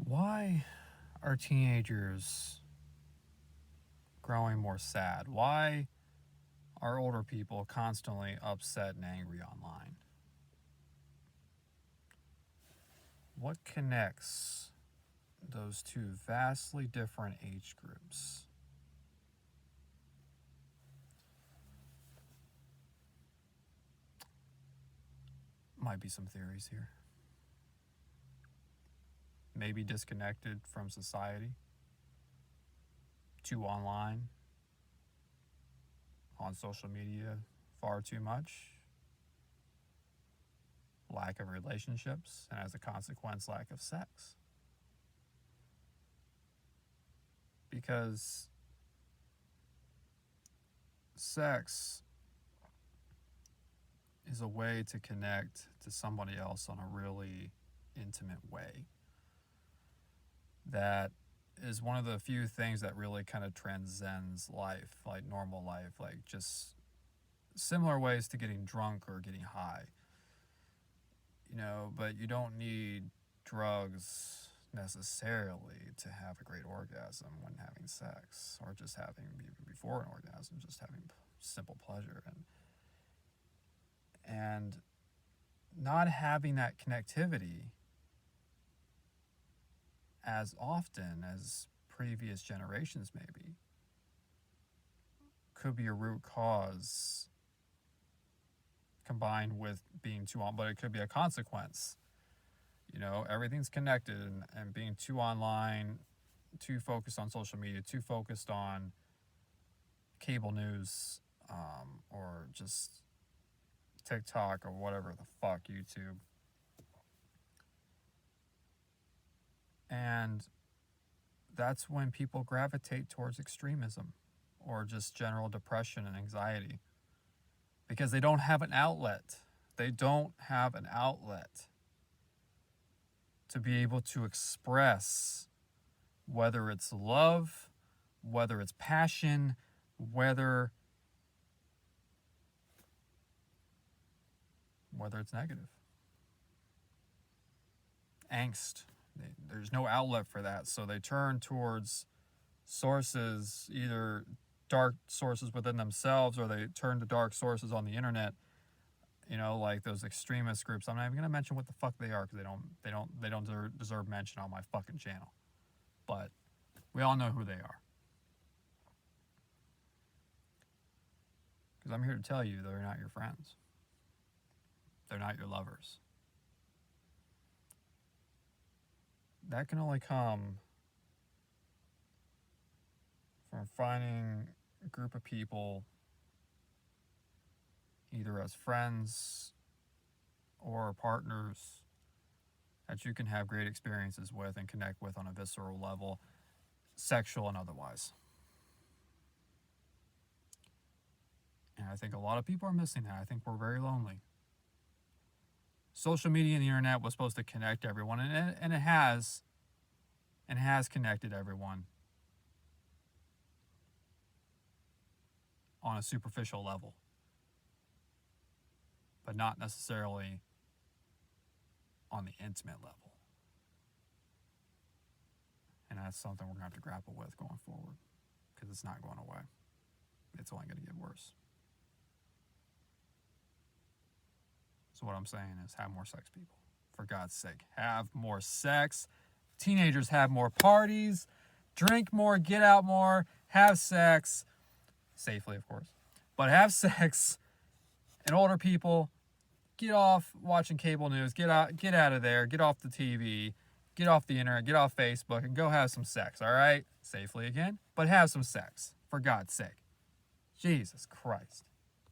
Why are teenagers growing more sad? Why are older people constantly upset and angry online? What connects those two vastly different age groups? Might be some theories here. Maybe disconnected from society, too online, on social media far too much, lack of relationships, and as a consequence, lack of sex. Because sex is a way to connect to somebody else on a really intimate way. That is one of the few things that really kind of transcends life, like normal life, like just similar ways to getting drunk or getting high. But you don't need drugs necessarily to have a great orgasm when having sex, or just having, even before an orgasm, just having simple pleasure. And not having that connectivity as often as previous generations maybe could be a root cause, combined with being too on, but it could be a consequence. Everything's connected, and being too online, too focused on social media, too focused on cable news, or just TikTok or whatever the fuck, YouTube. And that's when people gravitate towards extremism or just general depression and anxiety, because they don't have an outlet. They don't have an outlet to be able to express, whether it's love, whether it's passion, whether it's negative. Angst. There's no outlet for that, so they turn towards sources, either dark sources within themselves, or they turn to dark sources on the internet. Like those extremist groups. I'm not even gonna mention what the fuck they are, because they don't deserve mention on my fucking channel. But we all know who they are. Because I'm here to tell you, they're not your friends. They're not your lovers. That can only come from finding a group of people, either as friends or partners, that you can have great experiences with and connect with on a visceral level, sexual and otherwise. And I think a lot of people are missing that. I think we're very lonely. Social media and the internet was supposed to connect everyone, and it has connected everyone on a superficial level, but not necessarily on the intimate level. And that's something we're going to have to grapple with going forward, because it's not going away. It's only going to get worse. So what I'm saying is, have more sex, people. For God's sake, have more sex. Teenagers, have more parties. Drink more, get out more, have sex. Safely, of course. But have sex. And older people, get off watching cable news. Get out of there. Get off the TV. Get off the internet. Get off Facebook and go have some sex, all right? Safely again. But have some sex. For God's sake. Jesus Christ.